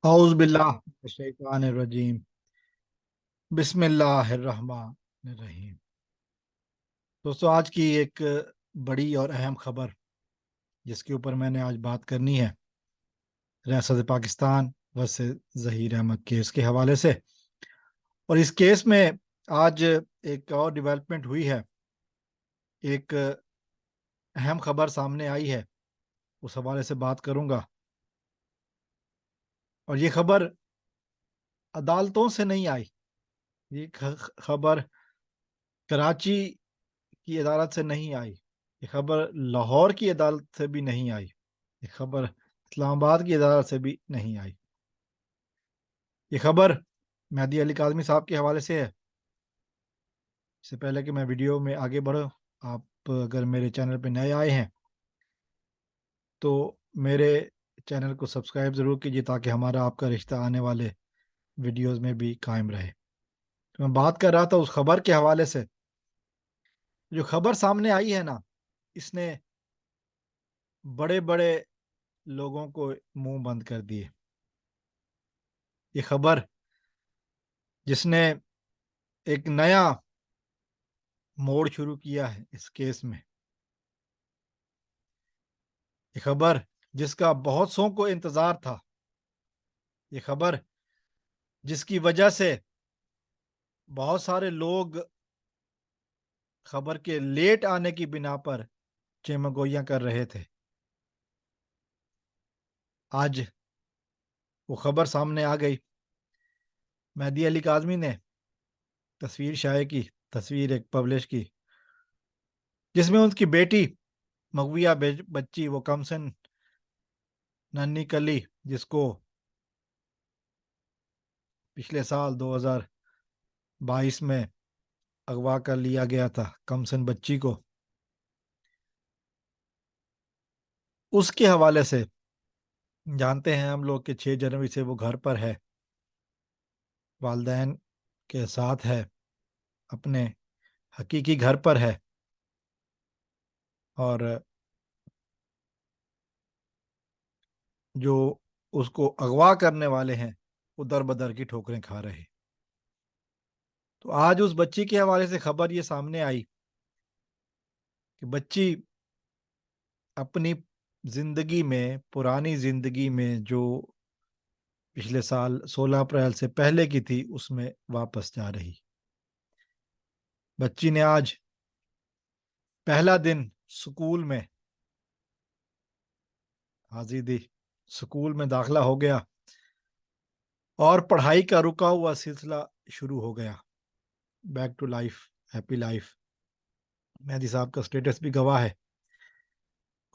औज़ बिल्लाह शैतानिर रजीम बिस्मिल्लाहिर रहमानिर रहीम। दोस्तों, आज की एक बड़ी और अहम खबर जिसके ऊपर मैंने आज बात करनी है, रियासत पाकिस्तान वर्सेस ज़हीर अहमद केस के हवाले से। और इस केस में आज एक और डेवलपमेंट हुई है, एक अहम खबर सामने आई है, उस हवाले से बात करूंगा। और ये खबर अदालतों से नहीं आई, ये खबर कराची की अदालत से नहीं आई, ये खबर लाहौर की अदालत से भी नहीं आई, ये खबर इस्लामाबाद की अदालत से भी नहीं आई। ये खबर मेहदी अली काज़मी साहब के हवाले से है। इससे पहले कि मैं वीडियो में आगे बढ़ूं, आप अगर मेरे चैनल पे नए आए हैं तो मेरे चैनल को सब्सक्राइब ज़रूर कीजिए ताकि हमारा आपका रिश्ता आने वाले वीडियोस में भी कायम रहे। तो मैं बात कर रहा था उस खबर के हवाले से। जो खबर सामने आई है ना, इसने बड़े बड़े लोगों को मुंह बंद कर दिए। ये खबर जिसने एक नया मोड़ शुरू किया है इस केस में, ये खबर जिसका बहुत सौ को इंतजार था, ये खबर जिसकी वजह से बहुत सारे लोग खबर के लेट आने की बिना पर चेमगोइयां कर रहे थे, आज वो खबर सामने आ गई। मेहदी अली काज़मी ने तस्वीर शाये की, तस्वीर एक पब्लिश की, जिसमें उनकी बेटी मगविया बच्ची, वो कमसन नन्ही कली, जिसको पिछले साल 2022 में अगवा कर लिया गया था, कमसन बच्ची को, उसके हवाले से जानते हैं हम लोग कि 6 जनवरी से वो घर पर है, वालदैन के साथ है, अपने हकीकी घर पर है। और जो उसको अगवा करने वाले हैं वो दर बदर की ठोकरें खा रहे। तो आज उस बच्ची के हवाले से खबर ये सामने आई कि बच्ची अपनी जिंदगी में, पुरानी जिंदगी में, जो पिछले साल 16 अप्रैल से पहले की थी, उसमें वापस जा रही। बच्ची ने आज पहला दिन स्कूल में हाजिरी दी, स्कूल में दाखिला हो गया और पढ़ाई का रुका हुआ सिलसिला शुरू हो गया। Back to life, happy life. Mehdi साहब का स्टेटस भी गवाह है।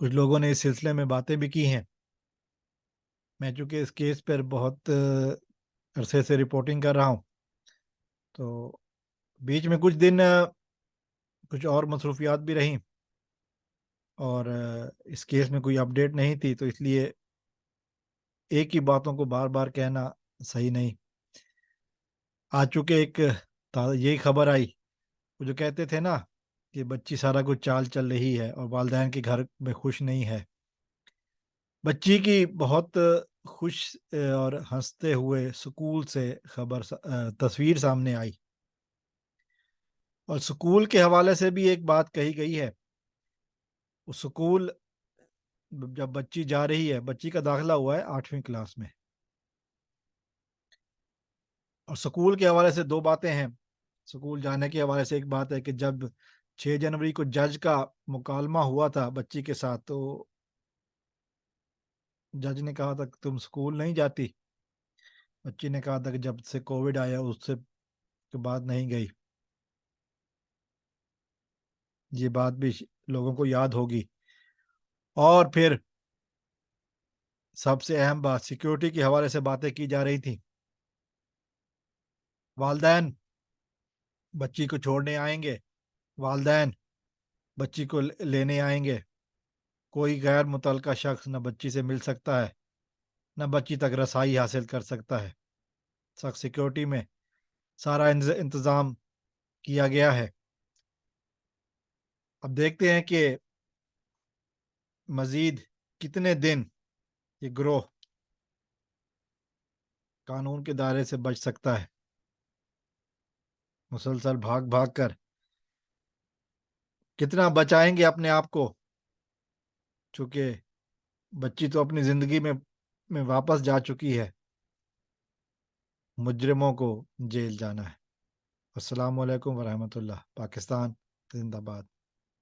कुछ लोगों ने इस सिलसिले में बातें भी की हैं। मैं चूंकि इस केस पर बहुत अरसे से रिपोर्टिंग कर रहा हूँ, तो बीच में कुछ दिन कुछ और मसरूफियात भी रहीं, और इस केस में कोई अपडेट नहीं थी, तो इसलिए एक ही बातों को बार बार कहना सही नहीं। आज चूंकि एक यही खबर आई, वो जो कहते थे ना कि बच्ची सारा कुछ चाल चल रही है और वालदैन के घर में खुश नहीं है, बच्ची की बहुत खुश और हंसते हुए स्कूल से तस्वीर सामने आई। और स्कूल के हवाले से भी एक बात कही गई है। वो स्कूल, जब बच्ची जा रही है, बच्ची का दाखिला हुआ है 8वीं क्लास में, और स्कूल के हवाले से दो बातें हैं। स्कूल जाने के हवाले से एक बात है कि जब 6 जनवरी को जज का मुकालमा हुआ था बच्ची के साथ, तो जज ने कहा था कि तुम स्कूल नहीं जाती। बच्ची ने कहा था कि जब से कोविड आया उससे के बाद नहीं गई। ये बात भी लोगों को याद होगी। और फिर सबसे अहम बात, सिक्योरिटी के हवाले से बातें की जा रही थी। वालदैन बच्ची को छोड़ने आएंगे, वालदैन बच्ची को लेने आएंगे, कोई गैर मुतलका शख्स न बच्ची से मिल सकता है, न बच्ची तक रसाई हासिल कर सकता है। सख्त सिक्योरिटी में सारा इंतज़ाम किया गया है। अब देखते हैं कि मजीद कितने दिन ये ग्रोह قانون کے دائرے سے بچ سکتا ہے. مسلسل بھاگ بھاگ کر کتنا بچائیں گے اپنے آپ کو, چونکہ بچی تو اپنی زندگی میں واپس جا چکی ہے, مجرموں کو جیل جانا ہے. السلام علیکم ورحمۃ اللہ. پاکستان زندہ باد.